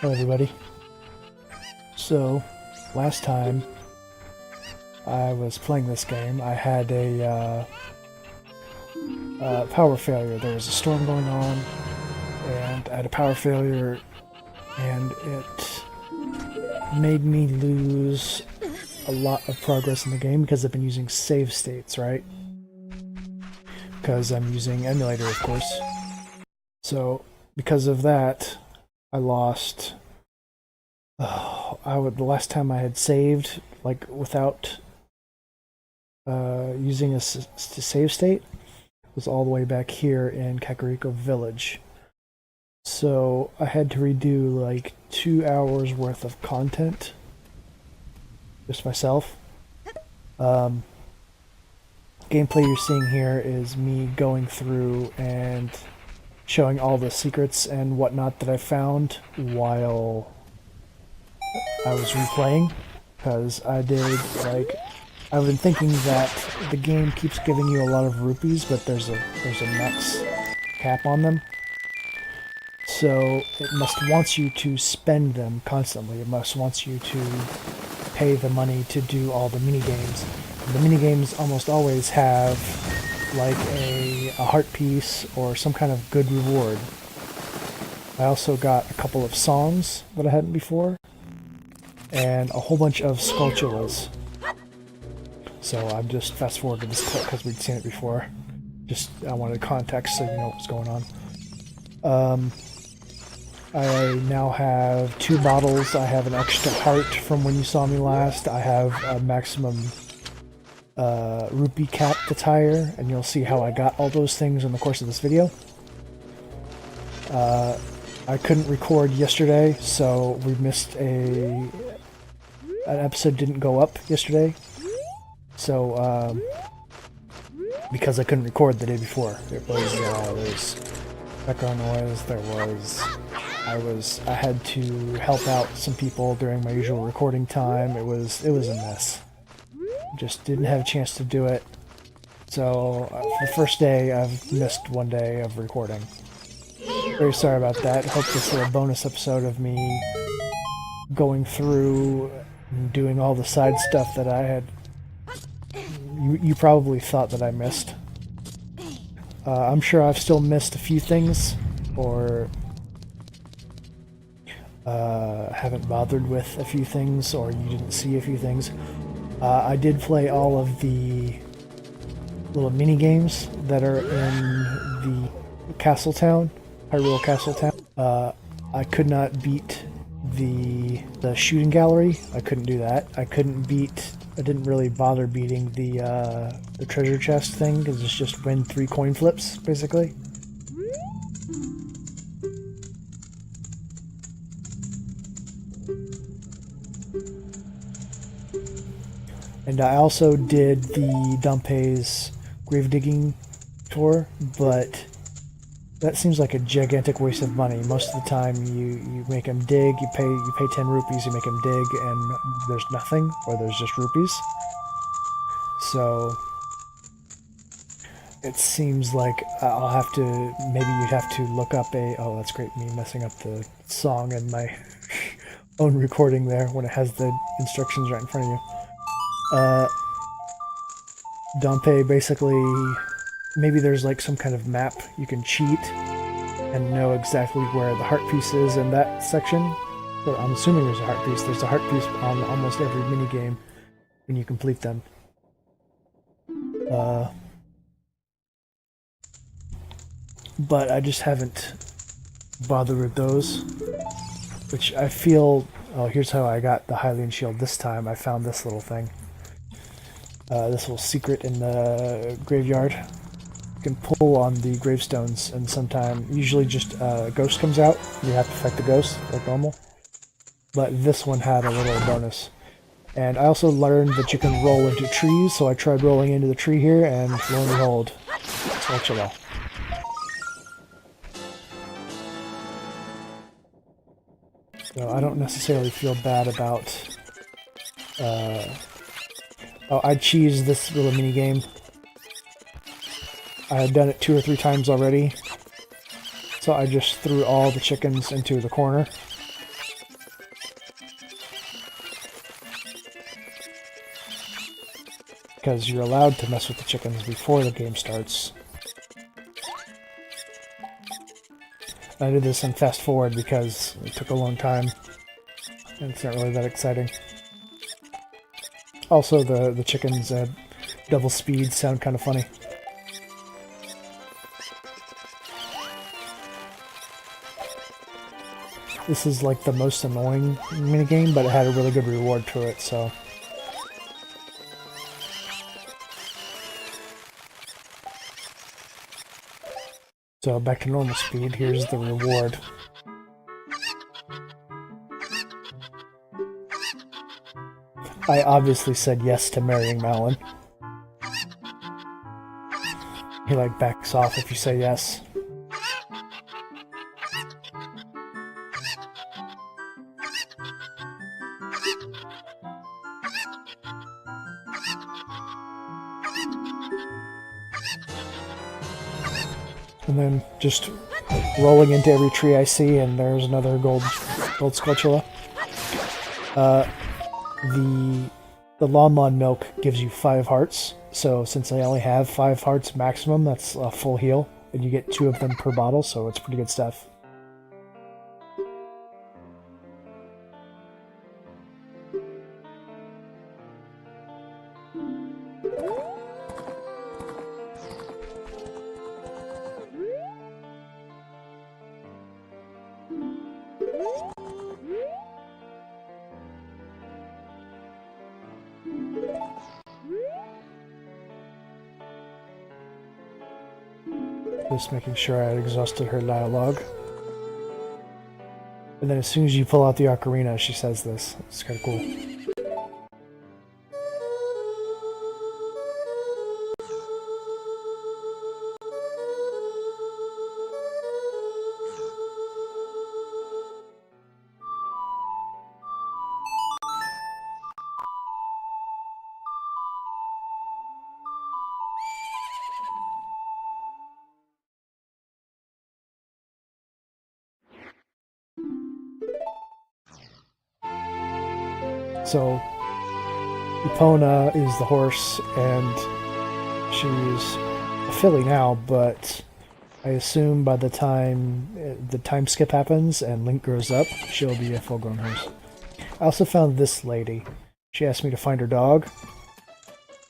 Hello everybody. So, last time I was playing this game, I had a power failure. There was a storm going on, and I had a power failure, and it made me lose a lot of progress in the game because I've been using save states, right? Because I'm using emulator, of course. So, because of that, I lost. The last time I had saved, like without using a save state, was all the way back here in Kakariko Village. So I had to redo like 2 hours worth of content, just myself. Gameplay you're seeing here is me going through and showing all the secrets and whatnot that I found while I was replaying, because I've been thinking that the game keeps giving you a lot of rupees, but there's a max cap on them. So it must wants you to spend them constantly. It must wants you to pay the money to do all the mini games. The mini games almost always have like a heart piece or some kind of good reward. I also got a couple of songs that I hadn't before, and a whole bunch of sculptulas. So I'm just fast forwarding this clip because we'd seen it before. I wanted context so you know what's going on. I now have 2 bottles. I have an extra heart from when you saw me last. I have a maximum rupee cap that's higher, and you'll see how I got all those things in the course of this video. I couldn't record yesterday, so we missed an episode didn't go up yesterday. So, because I couldn't record the day before. It was, there was background noise, I had to help out some people during my usual recording time. It was a mess. Just didn't have a chance to do it. So, for the first day, I've missed 1 day of recording. Very sorry about that. Hope this little bonus episode of me going through and doing all the side stuff that I had you probably thought that I missed. I'm sure I've still missed a few things, or haven't bothered with a few things, or you didn't see a few things. I did play all of the little mini games that are in the Castle Town, Hyrule Castle Town. I could not beat the shooting gallery. I couldn't do that. I didn't really bother beating the treasure chest thing, because it's just win 3 coin flips, basically. And I also did the Dampé's grave digging tour, but that seems like a gigantic waste of money. Most of the time you make them dig, you pay 10 rupees, you make them dig, and there's nothing, or there's just rupees. So it seems like I'll have to, maybe you'd have to look up oh, that's great, me messing up the song and my own recording there when it has the instructions right in front of you. Dampé basically, maybe there's like some kind of map you can cheat and know exactly where the heart piece is in that section. So I'm assuming there's a heart piece. There's a heart piece on almost every minigame when you complete them. But I just haven't bothered with those, which I feel... Oh, here's how I got the Hylian shield this time. I found this little thing. This little secret in the graveyard. You can pull on the gravestones, and usually just a ghost comes out. You have to fight the ghost, like normal. But this one had a little bonus. And I also learned that you can roll into trees, so I tried rolling into the tree here, and lo and behold, it's worked well. So I don't necessarily feel bad about... Oh, I cheesed this little mini game. I had done it 2 or 3 times already, so I just threw all the chickens into the corner. because you're allowed to mess with the chickens before the game starts. I did this in fast forward because it took a long time, and it's not really that exciting. Also, the chickens at double speed sound kind of funny. This is like the most annoying minigame, but it had a really good reward to it, so... So back to normal speed, here's the reward. I obviously said yes to marrying Malin. He like backs off if you say yes. And then just rolling into every tree I see, and there's another gold Skulltula. The Lon milk gives you 5 hearts, so since I only have 5 hearts maximum, that's a full heal, and you get 2 of them per bottle, so it's pretty good stuff. Just making sure I had exhausted her dialogue. And then as soon as you pull out the ocarina, she says this. It's kind of cool. So, Epona is the horse, and she's a filly now, but I assume by the time the time skip happens and Link grows up, she'll be a full-grown horse. I also found this lady. She asked me to find her dog.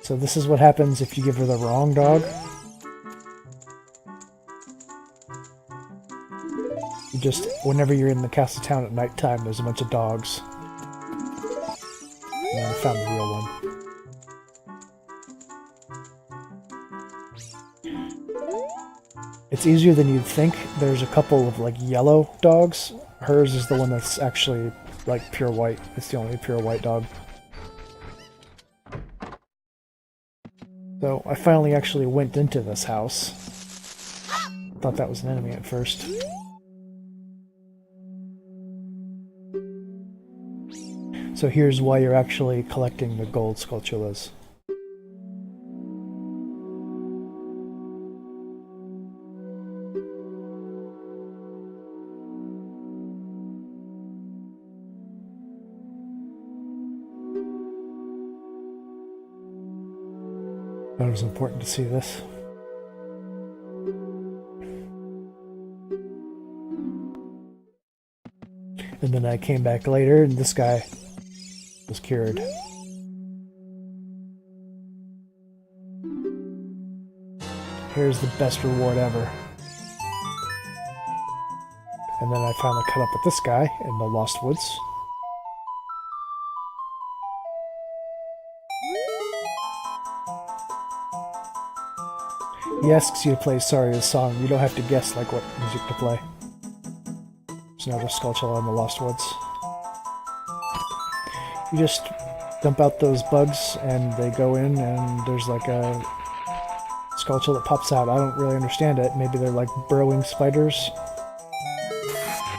So this is what happens if you give her the wrong dog. You just, whenever you're in the castle town at nighttime, there's a bunch of dogs. And I found the real one. It's easier than you'd think. There's a couple of like yellow dogs. Hers is the one that's actually like pure white. It's the only pure white dog. So I finally actually went into this house. Thought that was an enemy at first. So here's why you're actually collecting the gold Skulltulas. Thought it was important to see this. And then I came back later and this guy was cured. Here's the best reward ever. And then I finally caught up with this guy in the Lost Woods. He asks you to play Saria's song. You don't have to guess like what music to play. There's another Skulltula in the Lost Woods. You just dump out those bugs and they go in and there's like a Skulltula that pops out. I don't really understand it. Maybe they're like burrowing spiders.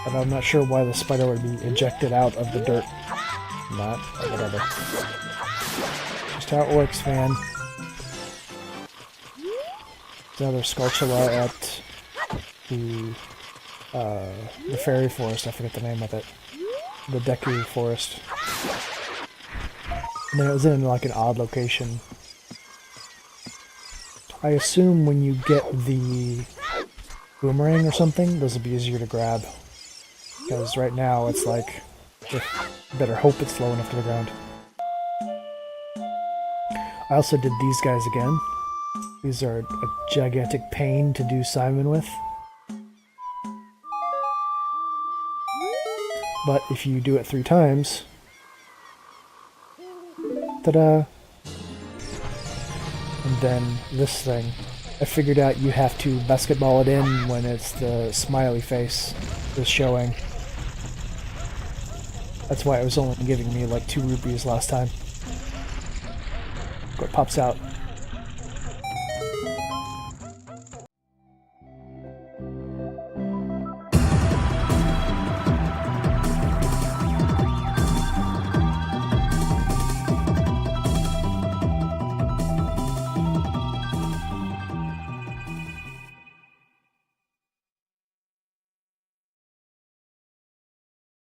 But I'm not sure why the spider would be ejected out of the dirt. Not, whatever. Just how it works, man. Another Skulltula at the fairy forest. I forget the name of it. The Deku forest. And then it was in like an odd location. I assume when you get the boomerang or something, those will be easier to grab. Because right now it's like, you better hope it's low enough to the ground. I also did these guys again. These are a gigantic pain to do Simon with. But if you do it 3 times, ta-da! And then this thing. I figured out you have to basketball it in when it's the smiley face is showing. That's why it was only giving me like 2 rupees last time. It pops out